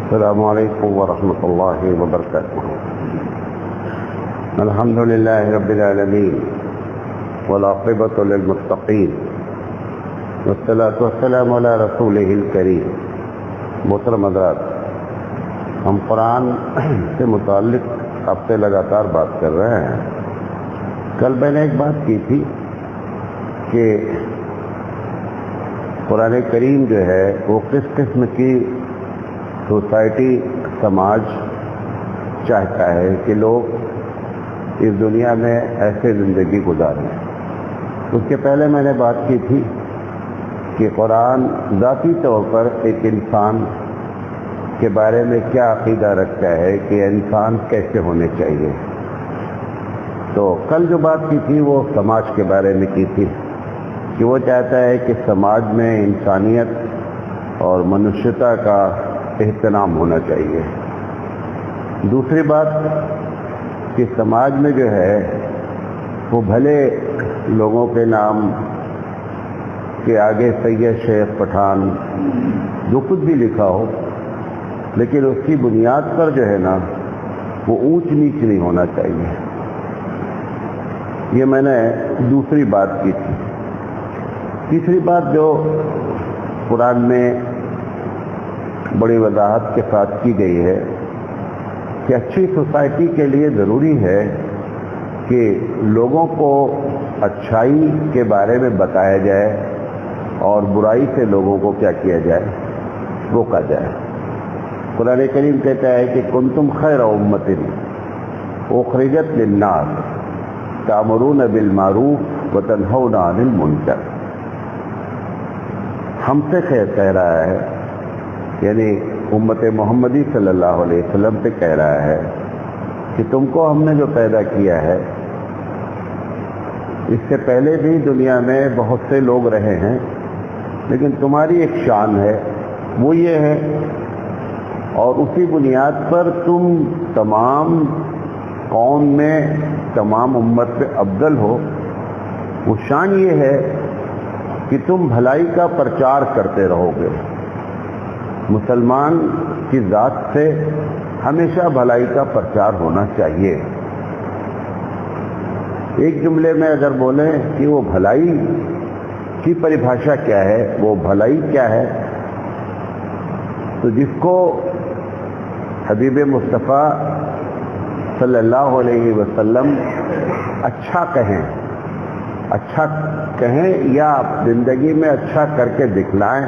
السلام علیکم ورحمۃ اللہ وبرکاتہ۔ الحمد للہ رب العالمین والعاقبۃ للمتقین والصلاۃ والسلام علی رسولہ الکریم۔ محترم حضرات، ہم قرآن سے متعلق آپ سے لگاتار بات کر رہے ہیں۔ کل میں نے ایک بات کی تھی کہ قرآن کریم جو ہے وہ کس قسم کی سوسائٹی سماج چاہتا ہے کہ لوگ اس دنیا میں ایسے زندگی گزاریں۔ اس کے پہلے میں نے بات کی تھی کہ قرآن ذاتی طور پر ایک انسان کے بارے میں کیا عقیدہ رکھتا ہے کہ انسان کیسے ہونے چاہیے۔ تو کل جو بات کی تھی وہ سماج کے بارے میں کی تھی کہ وہ چاہتا ہے کہ سماج میں انسانیت اور منشیتا کا احترام ہونا چاہیے۔ دوسری بات کہ سماج میں جو ہے وہ بھلے لوگوں کے نام کے آگے سید، شیخ، پٹھان جو کچھ بھی لکھا ہو، لیکن اس کی بنیاد پر جو ہے نا وہ اونچ نیچ نہیں ہونا چاہیے۔ یہ میں نے دوسری بات کی تھی۔ تیسری بات جو قرآن میں بڑی وضاحت کے ساتھ کی گئی ہے کہ اچھی سوسائٹی کے لیے ضروری ہے کہ لوگوں کو اچھائی کے بارے میں بتایا جائے اور برائی سے لوگوں کو کیا کیا جائے، روکا جائے۔ قرآن کریم کہتا ہے کہ کنتم خیر امۃ اخرجت للناس تأمرون بالمعروف وتنہون عن المنکر۔ ہم سے کہہ رہا ہے، یعنی امت محمدی صلی اللہ علیہ وسلم سے کہہ رہا ہے کہ تم کو ہم نے جو پیدا کیا ہے، اس سے پہلے بھی دنیا میں بہت سے لوگ رہے ہیں، لیکن تمہاری ایک شان ہے، وہ یہ ہے، اور اسی بنیاد پر تم تمام قوم میں، تمام امت پہ افضل ہو۔ وہ شان یہ ہے کہ تم بھلائی کا پرچار کرتے رہو گے۔ مسلمان کی ذات سے ہمیشہ بھلائی کا پرچار ہونا چاہیے۔ ایک جملے میں اگر بولیں کہ وہ بھلائی کی پریبھاشا کیا ہے، وہ بھلائی کیا ہے، تو جس کو حبیب مصطفیٰ صلی اللہ علیہ وسلم اچھا کہیں یا زندگی میں اچھا کر کے دکھلائیں،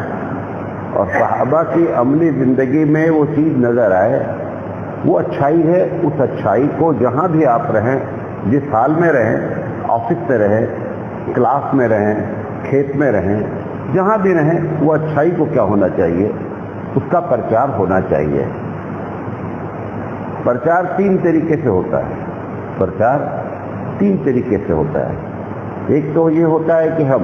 اور صحابہ کی عملی زندگی میں وہ چیز نظر آئے، وہ اچھائی ہے۔ اس اچھائی کو جہاں بھی آپ رہیں، جس حال میں رہیں، آفس میں رہیں، کلاس میں رہیں، کھیت میں رہیں، جہاں بھی رہیں، وہ اچھائی کو کیا ہونا چاہیے، اس کا پرچار ہونا چاہیے۔ پرچار تین طریقے سے ہوتا ہے۔ ایک تو یہ ہوتا ہے کہ ہم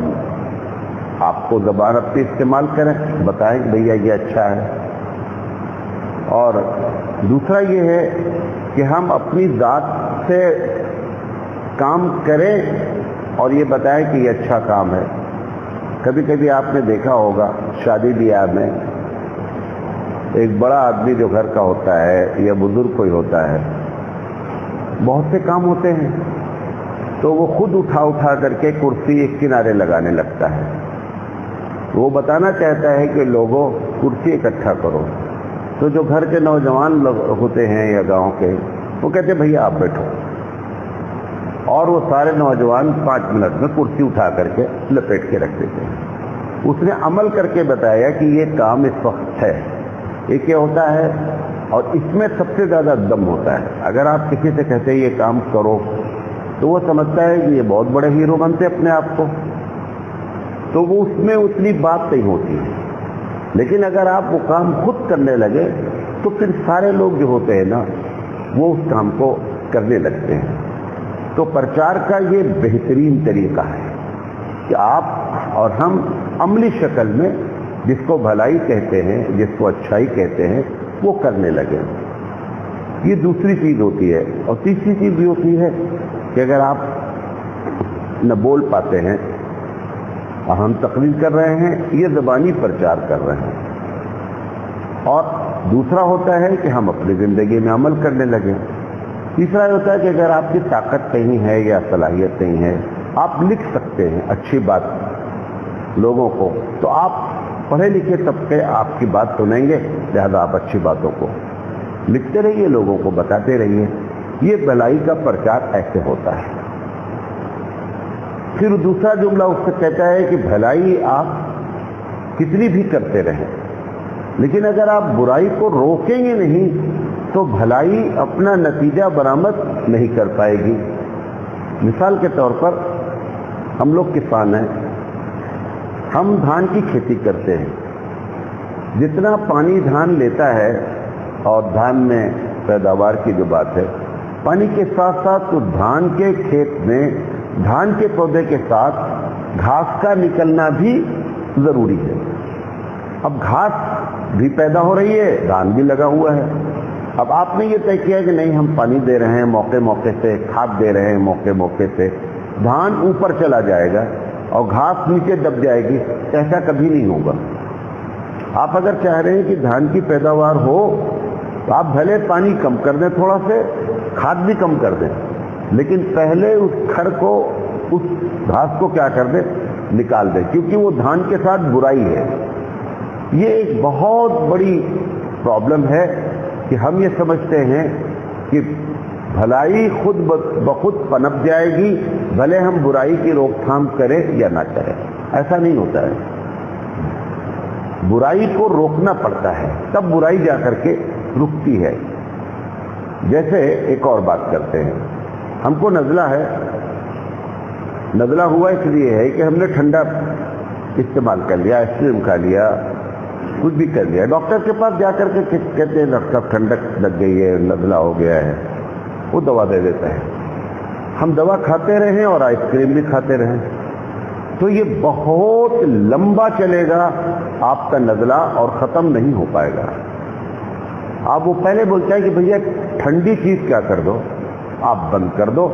آپ کو زبان اپنی استعمال کریں، بتائیں کہ بھیا یہ اچھا ہے، اور دوسرا یہ ہے کہ ہم اپنی ذات سے کام کریں اور یہ بتائیں کہ یہ اچھا کام ہے۔ کبھی کبھی آپ نے دیکھا ہوگا شادی بیاہ میں ایک بڑا آدمی جو گھر کا ہوتا ہے یا بزرگ کوئی ہوتا ہے، بہت سے کام ہوتے ہیں تو وہ خود اٹھا کر کے کرسی ایک کنارے لگانے لگتا ہے۔ وہ بتانا چاہتا ہے کہ لوگوں کرسی اکٹھا کرو، تو جو گھر کے نوجوان لوگ ہوتے ہیں یا گاؤں کے، وہ کہتے ہیں بھیا آپ بیٹھو، اور وہ سارے نوجوان 5 منٹ میں کرسی اٹھا کر کے لپیٹ کے رکھ دیتے ہیں۔ اس نے عمل کر کے بتایا کہ یہ کام اس وقت ہے، یہ کیا ہوتا ہے، اور اس میں سب سے زیادہ دم ہوتا ہے۔ اگر آپ کسی سے کہتے ہیں یہ کام کرو، تو وہ سمجھتا ہے کہ یہ بہت بڑے ہیرو بنتے اپنے آپ کو، تو وہ اس میں اتنی بات نہیں ہوتی ہے۔ لیکن اگر آپ وہ کام خود کرنے لگے تو پھر سارے لوگ جو ہوتے ہیں نا وہ اس کام کو کرنے لگتے ہیں۔ تو پرچار کا یہ بہترین طریقہ ہے کہ آپ اور ہم عملی شکل میں جس کو بھلائی کہتے ہیں، جس کو اچھائی کہتے ہیں، وہ کرنے لگے۔ یہ دوسری چیز ہوتی ہے۔ اور تیسری چیز بھی ہوتی ہے کہ اگر آپ نہ بول پاتے ہیں اور ہم تقریر کر رہے ہیں، یہ زبانی پرچار کر رہے ہیں، اور دوسرا ہوتا ہے کہ ہم اپنی زندگی میں عمل کرنے لگیں. تیسرا ہوتا ہے کہ اگر آپ کی طاقت نہیں ہے یا صلاحیت نہیں ہے، آپ لکھ سکتے ہیں اچھی بات لوگوں کو، تو آپ پڑھے لکھے طبقے آپ کی بات سنیں گے، لہذا آپ اچھی باتوں کو لکھتے رہیے، لوگوں کو بتاتے رہیے. یہ بھلائی کا پرچار ایسے ہوتا ہے. پھر دوسرا جملہ اس سے کہتا ہے کہ بھلائی آپ کتنی بھی کرتے رہیں، لیکن اگر آپ برائی کو روکیں گے نہیں تو بھلائی اپنا نتیجہ برآمد نہیں کر پائے گی. مثال کے طور پر ہم لوگ کسان ہیں، ہم دھان کی کھیتی کرتے ہیں. جتنا پانی دھان لیتا ہے، اور دھان میں پیداوار کی جو بات ہے، پانی کے ساتھ ساتھ تو دھان کے کھیت میں دھان کے پودے کے ساتھ گھاس کا نکلنا بھی ضروری ہے. اب گھاس بھی پیدا ہو رہی ہے، دھان بھی لگا ہوا ہے. اب آپ نے یہ طے کیا کہ نہیں، ہم پانی دے رہے ہیں موقع موقع سے، کھاد دے رہے ہیں موقع موقع سے، دھان اوپر چلا جائے گا اور گھاس نیچے دب جائے گی. ایسا کبھی نہیں ہوگا. آپ اگر چاہ رہے ہیں کہ دھان کی پیداوار ہو تو آپ بھلے پانی کم کر دیں، تھوڑا سے کھاد بھی کم کر دیں، لیکن پہلے اس کھڑ کو، اس گھاس کو کیا کر دیں، نکال دیں، کیونکہ وہ دھان کے ساتھ برائی ہے. یہ ایک بہت بڑی پرابلم ہے کہ ہم یہ سمجھتے ہیں کہ بھلائی خود بخود پنپ جائے گی، بھلے ہم برائی کی روک تھام کریں یا نہ کریں. ایسا نہیں ہوتا ہے. برائی کو روکنا پڑتا ہے، تب برائی جا کر کے رکتی ہے. جیسے ایک اور بات کرتے ہیں، ہم کو نزلہ ہے، نزلہ ہوا اس لیے ہے کہ ہم نے ٹھنڈا استعمال کر لیا، آئس کریم کھا لیا، کچھ بھی کر لیا. ڈاکٹر کے پاس جا کر کے کہتے ہیں ڈاکٹر صاحب ٹھنڈک لگ گئی ہے، نزلہ ہو گیا ہے، وہ دوا دے دیتا ہے. ہم دوا کھاتے رہیں اور آئس کریم بھی کھاتے رہیں تو یہ بہت لمبا چلے گا آپ کا نزلہ، اور ختم نہیں ہو پائے گا. آپ وہ پہلے بولتا ہے کہ بھیا ٹھنڈی چیز کیا کر دو، آپ بند کر دو،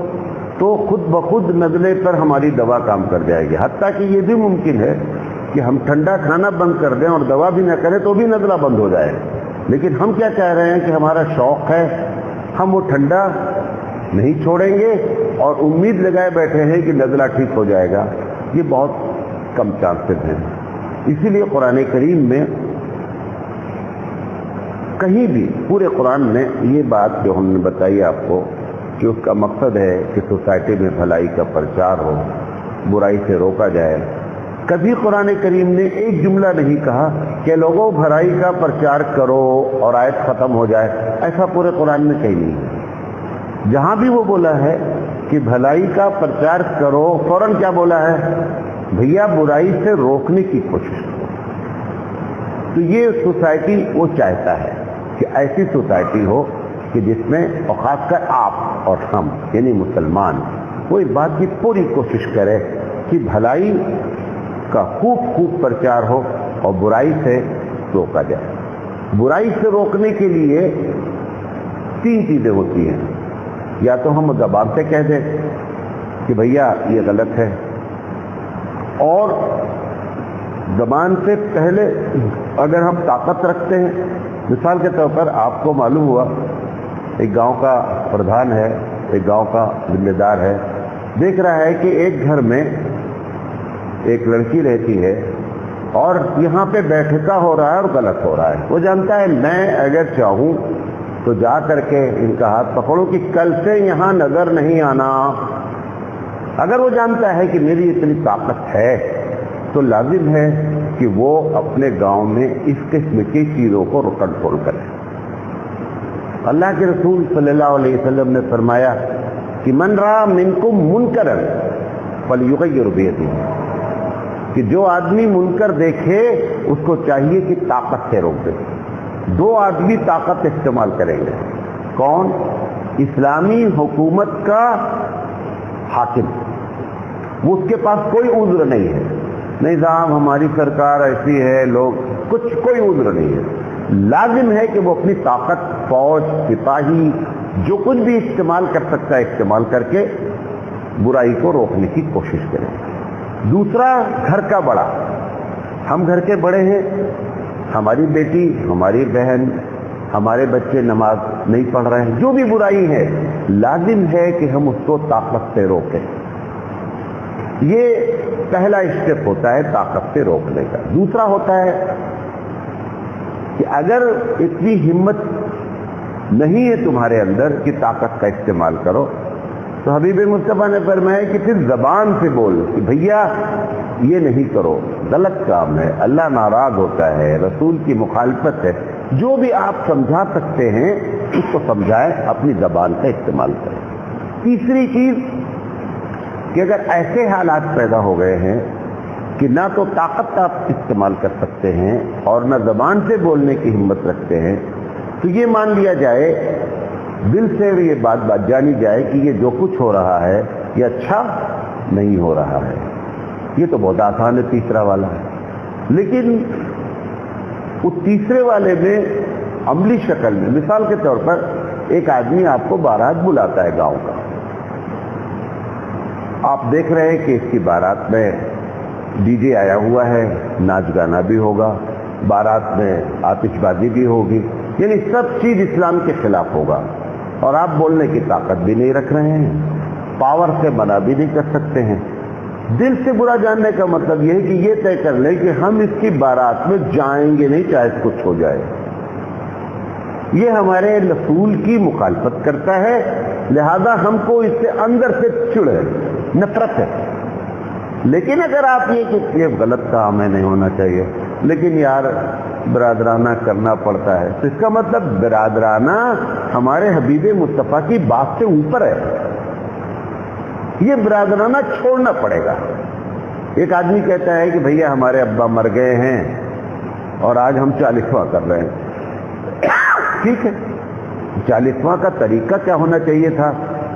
تو خود بخود نزلے پر ہماری دوا کام کر جائے گی. حتیٰ کہ یہ بھی ممکن ہے کہ ہم ٹھنڈا کھانا بند کر دیں اور دوا بھی نہ کریں تو بھی نزلہ بند ہو جائے. لیکن ہم کیا کہہ رہے ہیں کہ ہمارا شوق ہے، ہم وہ ٹھنڈا نہیں چھوڑیں گے اور امید لگائے بیٹھے ہیں کہ نزلہ ٹھیک ہو جائے گا. یہ بہت کم چانسز ہیں. اسی لیے قرآن کریم میں کہیں بھی، پورے قرآن میں یہ بات جو ہم نے بتائی آپ کو کہ اس کا مقصد ہے کہ سوسائٹی میں بھلائی کا پرچار ہو، برائی سے روکا جائے، کبھی قرآن کریم نے ایک جملہ نہیں کہا کہ لوگوں بھلائی کا پرچار کرو اور آیت ختم ہو جائے. ایسا پورے قرآن میں کہیں نہیں ہے. جہاں بھی وہ بولا ہے کہ بھلائی کا پرچار کرو، فوراً کیا بولا ہے، بھیا برائی سے روکنے کی کوشش کرو. تو یہ سوسائٹی وہ چاہتا ہے کہ ایسی سوسائٹی ہو کہ جس میں، اور خاص کر آپ اور ہم یعنی مسلمان، وہ اس بات کی پوری کوشش کرے کہ بھلائی کا خوب پرچار ہو اور برائی سے روکا جائے. برائی سے روکنے کے لیے 3 چیزیں ہوتی ہیں. یا تو ہم زبان سے کہہ دیں کہ بھیا یہ غلط ہے، اور زبان سے پہلے اگر ہم طاقت رکھتے ہیں، مثال کے طور پر آپ کو معلوم ہوا ایک گاؤں کا پردھان ہے، ایک گاؤں کا ذمہ دار ہے، دیکھ رہا ہے کہ ایک گھر میں ایک لڑکی رہتی ہے اور یہاں پہ بیٹھکا ہو رہا ہے اور غلط ہو رہا ہے. وہ جانتا ہے میں اگر چاہوں تو جا کر کے ان کا ہاتھ پکڑوں کہ کل سے یہاں نظر نہیں آنا. اگر وہ جانتا ہے کہ میری اتنی طاقت ہے تو لازم ہے کہ وہ اپنے گاؤں میں اس قسم کی چیزوں کو کنٹرول کرے. اللہ کے رسول صلی اللہ علیہ وسلم نے فرمایا کہ من رأى منکم منکرا فلیغیر بیدہ، کہ جو آدمی منکر دیکھے اس کو چاہیے کہ طاقت سے روک دے. 2 آدمی طاقت استعمال کریں گے. کون؟ اسلامی حکومت کا حاکم. وہ اس کے پاس کوئی عذر نہیں ہے، نہیں صاحب ہماری سرکار ایسی ہے، لوگ کوئی عذر نہیں ہے. لازم ہے کہ وہ اپنی طاقت، فوج، سپاہی، جو کچھ بھی استعمال کر سکتا ہے استعمال کر کے برائی کو روکنے کی کوشش کریں. دوسرا، گھر کا بڑا. ہم گھر کے بڑے ہیں ہماری بیٹی، ہماری بہن، ہمارے بچے نماز نہیں پڑھ رہے ہیں، جو بھی برائی ہے لازم ہے کہ ہم اس کو طاقت سے روکیں. یہ پہلا اسٹیپ ہوتا ہے طاقت سے روکنے کا. دوسرا ہوتا ہے کہ اگر اتنی ہمت نہیں ہے تمہارے اندر کہ طاقت کا استعمال کرو، تو حبیب مصطفیٰ نے فرمایا کہ پھر زبان سے بول کہ بھیا یہ نہیں کرو، غلط کام ہے، اللہ ناراض ہوتا ہے، رسول کی مخالفت ہے. جو بھی آپ سمجھا سکتے ہیں اس کو سمجھائیں، اپنی زبان کا استعمال کریں. تیسری چیز کہ اگر ایسے حالات پیدا ہو گئے ہیں کہ نہ تو طاقت کا آپ استعمال کر سکتے ہیں اور نہ زبان سے بولنے کی ہمت رکھتے ہیں، تو یہ مان لیا جائے، دل سے یہ بات جانی جائے کہ یہ جو کچھ ہو رہا ہے یہ اچھا نہیں ہو رہا ہے. یہ تو بہت آسان ہے تیسرا والا ہے. لیکن اس تیسرے والے میں عملی شکل میں، مثال کے طور پر ایک آدمی آپ کو بارات بلاتا ہے گاؤں کا، آپ دیکھ رہے ہیں کہ اس کی بارات میں ڈی جے آیا ہوا ہے، ناچ گانا بھی ہوگا، بارات میں آتش بازی بھی ہوگی، یعنی سب چیز اسلام کے خلاف ہوگا، اور آپ بولنے کی طاقت بھی نہیں رکھ رہے ہیں، پاور سے منع بھی نہیں کر سکتے ہیں. دل سے برا جاننے کا مطلب یہ ہے کہ یہ طے کر لیں کہ ہم اس کی بارات میں جائیں گے نہیں چاہے کچھ ہو جائے. یہ ہمارے رسول کی مخالفت کرتا ہے، لہذا ہم کو اس سے اندر سے چڑ ہے، نفرت ہے. لیکن اگر آپ یہ غلط کام ہے، نہیں ہونا چاہیے، لیکن یار برادرانہ کرنا پڑتا ہے، تو اس کا مطلب برادرانہ ہمارے حبیب مصطفیٰ کی بات سے اوپر ہے. یہ برادرانہ چھوڑنا پڑے گا. ایک آدمی کہتا ہے کہ بھیا ہمارے ابا مر گئے ہیں اور آج ہم 40واں کر رہے ہیں. ٹھیک ہے، 40واں کا طریقہ کیا ہونا چاہیے تھا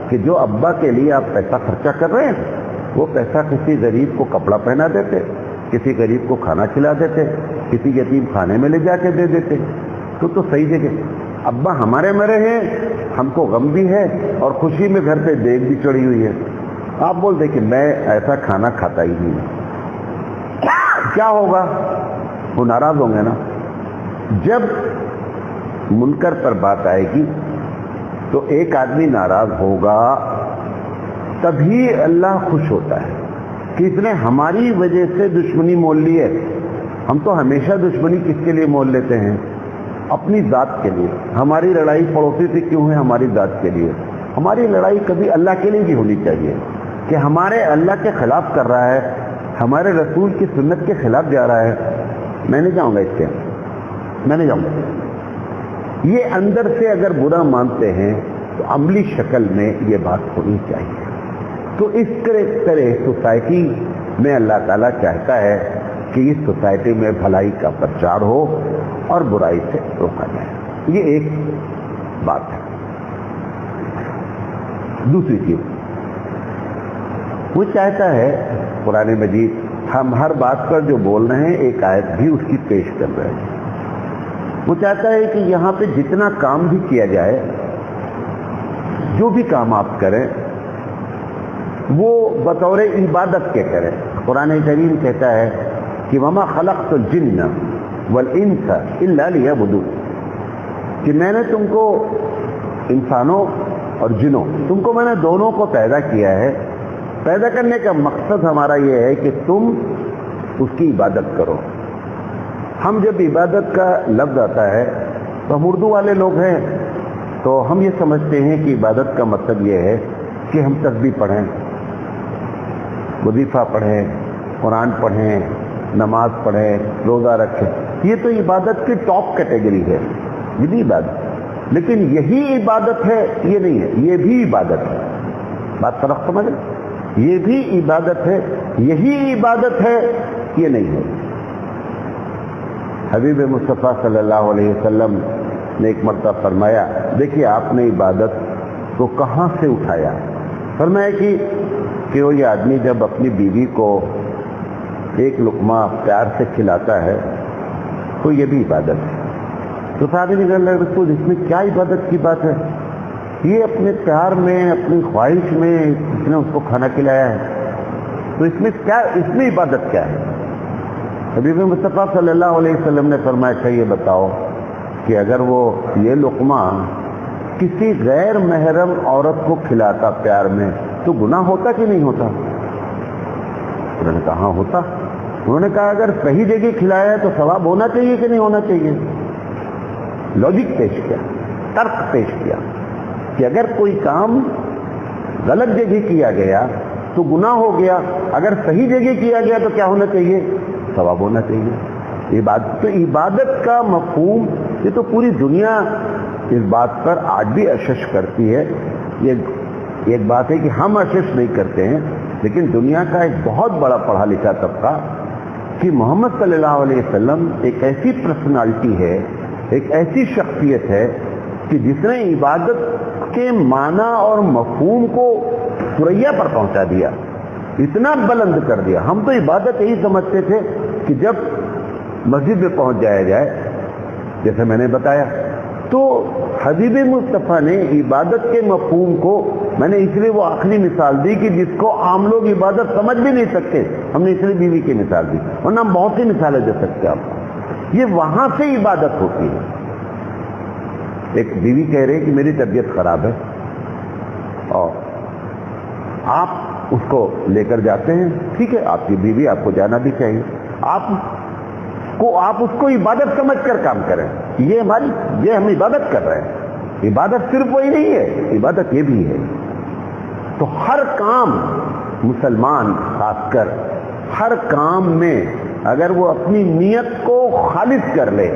کہ جو ابا کے لیے آپ پیسہ خرچہ کر رہے ہیں وہ پیسہ کسی غریب کو کپڑا پہنا دیتے، کسی غریب کو کھانا کھلا دیتے، کسی یتیم خانے میں لے جا کے دے دیتے. تو صحیح جگہ. ابا ہمارے مرے ہیں، ہم کو غم بھی ہے اور خوشی میں گھر پہ دیگ بھی چڑھی ہوئی ہے. آپ بول دیں کہ میں ایسا کھانا کھاتا ہی نہیں. کیا ہوگا؟ وہ ناراض ہوں گے نا. جب منکر پر بات آئے گی تو ایک آدمی ناراض ہوگا، تبھی اللہ خوش ہوتا ہے کہ اس نے ہماری وجہ سے دشمنی مول لی ہے. ہم تو ہمیشہ دشمنی کس کے لیے مول لیتے ہیں؟ اپنی ذات کے لیے. ہماری لڑائی پڑوسی سے کیوں ہے؟ ہماری ذات کے لیے. ہماری لڑائی کبھی اللہ کے لیے بھی ہونی چاہیے کہ ہمارے اللہ کے خلاف کر رہا ہے، ہمارے رسول کی سنت کے خلاف جا رہا ہے، میں نہیں جاؤں گا اس کے، میں نہیں جاؤں گا. یہ اندر سے اگر برا مانتے ہیں تو عملی شکل میں یہ بات ہونی چاہیے. تو اس طرح سوسائٹی میں اللہ تعالیٰ چاہتا ہے کہ اس سوسائٹی میں بھلائی کا پرچار ہو اور برائی سے روکا جائے. یہ ایک بات ہے. دوسری چیز، وہ چاہتا ہے قرآن مجید، ہم ہر بات پر جو بول رہے ہیں ایک آیت بھی اس کی پیش کر رہے ہیں. وہ چاہتا ہے کہ یہاں پہ جتنا کام بھی کیا جائے، جو بھی کام آپ کریں وہ بطور عبادت کے کریں. قرآن کریم کہتا ہے کہ وما خلقت الجن والانس الا لیعبدون، کہ میں نے تم کو، انسانوں اور جنوں، تم کو میں نے دونوں کو پیدا کیا ہے. پیدا کرنے کا مقصد ہمارا یہ ہے کہ تم اس کی عبادت کرو. ہم جب عبادت کا لفظ آتا ہے تو ہم اردو والے لوگ ہیں تو ہم یہ سمجھتے ہیں کہ عبادت کا مطلب یہ ہے کہ ہم تسبیح پڑھیں، وظیفہ پڑھیں، قرآن پڑھیں، نماز پڑھیں، روزہ رکھیں. یہ تو عبادت کی ٹاپ کیٹیگری ہے، یہ بھی عبادت. لیکن یہی عبادت ہے یہ نہیں ہے، یہ بھی عبادت ہے. بات فرق سمجھ لیں، یہ بھی عبادت ہے، یہی عبادت ہے یہ نہیں ہے. حبیب مصطفیٰ صلی اللہ علیہ وسلم نے ایک مرتبہ فرمایا، دیکھیے آپ نے عبادت کو کہاں سے اٹھایا. فرمایا کہ وہ یہ آدمی جب اپنی بیوی کو ایک لقمہ پیار سے کھلاتا ہے تو یہ بھی عبادت ہے. تو صحابی نے کہا رسول اس میں کیا عبادت کی بات ہے؟ یہ اپنے پیار میں، اپنی خواہش میں اس نے اس کو کھانا کھلایا ہے، تو اس میں عبادت کیا ہے؟ حبیب مصطفیٰ صلی اللہ علیہ وسلم نے فرمایا کہ یہ بتاؤ کہ اگر وہ یہ لقمہ کسی غیر محرم عورت کو کھلاتا پیار میں تو گناہ ہوتا کہ نہیں ہوتا؟ انہوں نے کہا ہاں ہوتا. انہوں نے کہا اگر صحیح جگہ کھلایا ہے تو ثواب ہونا چاہیے کہ نہیں ہونا چاہیے؟ لاجک پیش کیا، ترک پیش کیا کہ اگر کوئی کام غلط جگہ کیا گیا تو گناہ ہو گیا، اگر صحیح جگہ کیا گیا تو کیا ہونا چاہیے؟ ثواب ہونا چاہیے. تو عبادت کا مفہوم، یہ تو پوری دنیا اس بات پر آج بھی اشش کرتی ہے. یہ ایک بات ہے کہ ہم اشش نہیں کرتے ہیں، لیکن دنیا کا ایک بہت بڑا پڑھا لکھا طبقہ کہ محمد صلی اللہ علیہ وسلم ایک ایسی پرسنالٹی ہے، ایک ایسی شخصیت ہے کہ جس نے عبادت کے معنی اور مفہوم کو ثریا پر پہنچا دیا، اتنا بلند کر دیا. ہم تو عبادت یہی سمجھتے تھے کہ جب مسجد میں پہنچ جایا جائے، جیسے میں نے بتایا. تو حبیب مصطفیٰ نے عبادت کے مفہوم کو، میں نے اس لیے وہ آخری مثال دی کہ جس کو عام لوگ عبادت سمجھ بھی نہیں سکتے، ہم نے اس لیے بیوی کی مثال دی، ورنہ ہم بہت سی مثالیں دے سکتے آپ کو. یہ وہاں سے عبادت ہوتی ہے. ایک بیوی کہہ رہی کہ میری طبیعت خراب ہے اور آپ اس کو لے کر جاتے ہیں، ٹھیک ہے، آپ کی بیوی، آپ کو جانا بھی چاہیے. آپ اس کو عبادت سمجھ کر کام کریں. یہ ہم عبادت کر رہے ہیں. عبادت صرف وہی نہیں ہے، عبادت یہ بھی ہے. تو ہر کام مسلمان خاص کر ہر کام میں اگر وہ اپنی نیت کو خالص کر لے،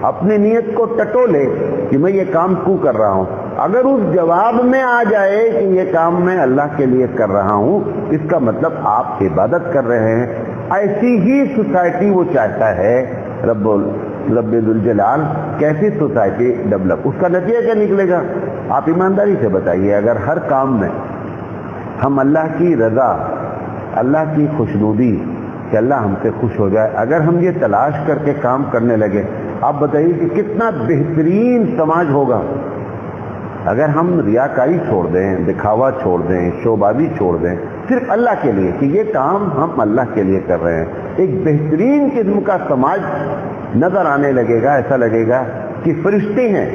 اپنی نیت کو ٹٹو لے کہ میں یہ کام کیوں کر رہا ہوں، اگر اس جواب میں آ جائے کہ یہ کام میں اللہ کے لیے کر رہا ہوں، اس کا مطلب آپ عبادت کر رہے ہیں. ایسی ہی سوسائٹی وہ چاہتا ہے رب ذوالجلال. کیسی سوسائٹی ڈیولپ، اس کا نتیجہ کیا نکلے گا؟ آپ ایمانداری سے بتائیے. اگر ہر کام میں ہم اللہ کی رضا، اللہ کی خوشنودی، کہ اللہ ہم سے خوش ہو جائے، اگر ہم یہ تلاش کر کے کام کرنے لگے، آپ بتائیے کہ کتنا بہترین سماج ہوگا. اگر ہم ریاکاری چھوڑ دیں، دکھاوا چھوڑ دیں، شوبازی چھوڑ دیں، صرف اللہ کے لیے کہ یہ کام ہم اللہ کے لیے کر رہے ہیں، ایک بہترین قسم کا سماج نظر آنے لگے گا. ایسا لگے گا کہ فرشتے ہیں.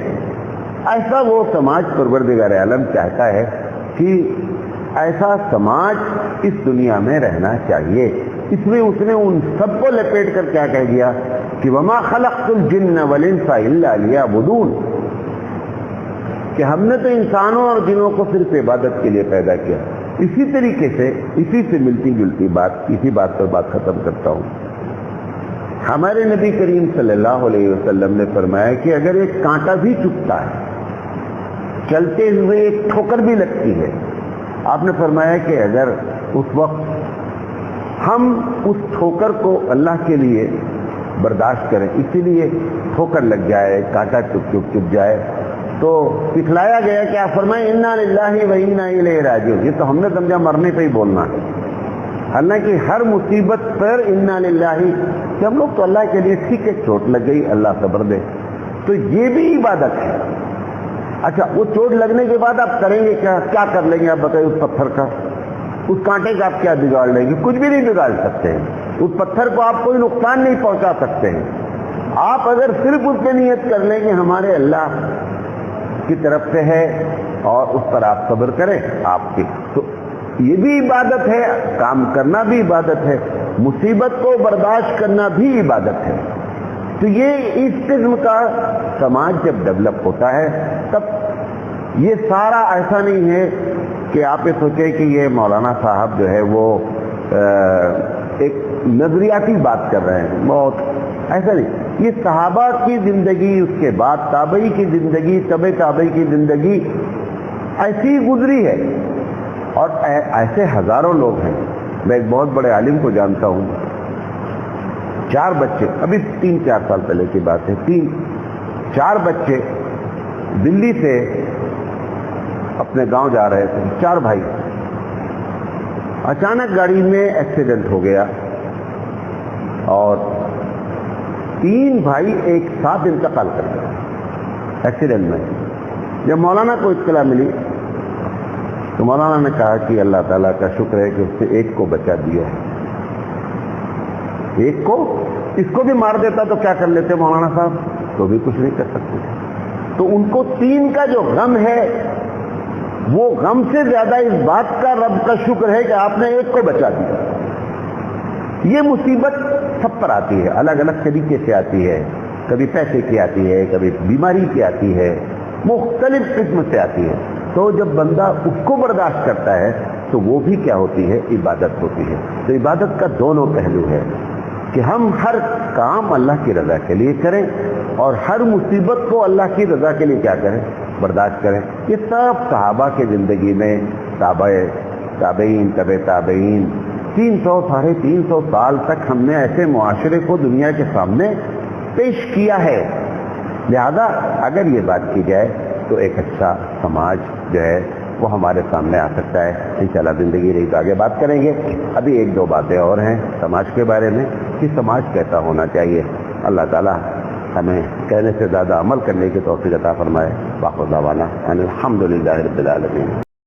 ایسا وہ سماج پروردگار عالم چاہتا ہے کہ ایسا سماج اس دنیا میں رہنا چاہیے. اس میں اس نے ان سب کو لپیٹ کر کیا کہہ دیا کہ وما خلقت الجن والانس الا لیعبدون، کہ ہم نے تو انسانوں اور جنوں کو صرف عبادت کے لیے پیدا کیا. اسی طریقے سے اسی سے ملتی جلتی بات، اسی بات پر بات ختم کرتا ہوں. ہمارے نبی کریم صلی اللہ علیہ وسلم نے فرمایا کہ اگر ایک کانٹا بھی چبھتا ہے، چلتے ہوئے ایک ٹھوکر بھی لگتی ہے، آپ نے فرمایا کہ اگر اس وقت ہم اس ٹھوکر کو اللہ کے لیے برداشت کریں، اسی لیے ٹھوکر لگ جائے، کانٹا چپ جائے، تو سکھلایا گیا کہ آپ فرمائیں انا للہ و انا الیہ راجعون. یہ تو ہم نے سمجھا مرنے پہ ہی بولنا ہے، حالانکہ ہر مصیبت پر انا للہ، کہ ہم لوگ تو اللہ کے لیے، ٹھیک ہے چوٹ لگ گئی، اللہ صبر دے، تو یہ بھی عبادت ہے. اچھا، وہ چوٹ لگنے کے بعد آپ کریں گے کیا کر لیں گے؟ آپ بتائیے. اس پتھر کا، اس کانٹے کا آپ کیا بگاڑ لیں گے؟ کچھ بھی نہیں بگاڑ سکتے ہیں. اس پتھر کو آپ کوئی نقصان نہیں پہنچا سکتے ہیں. آپ اگر صرف اس پہ نیت کر لیں کہ ہمارے اللہ کی طرف سے ہے اور اس پر آپ صبر کریں آپ کی، تو یہ بھی عبادت ہے. کام کرنا بھی عبادت ہے، مصیبت کو برداشت کرنا بھی عبادت ہے. تو یہ اس قسم کا سماج جب ڈیولپ ہوتا ہے، تب یہ سارا ایسا نہیں ہے کہ آپ یہ سوچیں کہ یہ مولانا صاحب جو ہے وہ ایک نظریاتی بات کر رہے ہیں، بہت ایسا نہیں. یہ صحابہ کی زندگی، اس کے بعد تابعی کی زندگی، تبع تابعی کی زندگی ایسی گزری ہے، اور ایسے ہزاروں لوگ ہیں. میں ایک بہت بڑے عالم کو جانتا ہوں، 4 بچے، ابھی 3-4 سال پہلے کی بات ہے، 4 بچے دلی سے اپنے گاؤں جا رہے تھے، 4 بھائی. اچانک گاڑی میں ایکسیڈنٹ ہو گیا اور 3 بھائی ایک ساتھ انتقال کر گئے ایکسیڈنٹ میں. جب مولانا کو اطلاع ملی تو مولانا نے کہا کہ اللہ تعالیٰ کا شکر ہے کہ اس سے ایک کو بچا دیا ہے، ایک کو اس کو بھی مار دیتا تو کیا کر لیتے مولانا صاحب؟ تو بھی کچھ نہیں کر سکتے. تو ان کو 3 کا جو غم ہے وہ غم سے زیادہ اس بات کا رب کا شکر ہے کہ آپ نے ایک کو بچا دیا. یہ مصیبت سب پر آتی ہے، الگ الگ طریقے سے آتی ہے. کبھی پیسے کی آتی ہے، کبھی بیماری کی آتی ہے، مختلف قسم سے آتی ہے. تو جب بندہ اس کو برداشت کرتا ہے تو وہ بھی کیا ہوتی ہے؟ عبادت ہوتی ہے. تو عبادت کا دونوں پہلو ہے کہ ہم ہر کام اللہ کی رضا کے لیے کریں اور ہر مصیبت کو اللہ کی رضا کے لیے کیا کریں؟ برداشت کریں. یہ سب صحابہ کی زندگی میں تابعین 300 ساڑھے 300 سال تک ہم نے ایسے معاشرے کو دنیا کے سامنے پیش کیا ہے. لہذا اگر یہ بات کی جائے تو ایک اچھا سماج جو ہے وہ ہمارے سامنے آ سکتا ہے. انشاءاللہ زندگی رہی تو آگے بات کریں گے. ابھی 1-2 باتیں اور ہیں سماج کے بارے میں کہ سماج کیسا ہونا چاہیے. اللہ تعالیٰ ہمیں کہنے سے زیادہ عمل کرنے کی توفیق عطا فرمائے. باخر دعوانا الحمدللہ رب العالمین.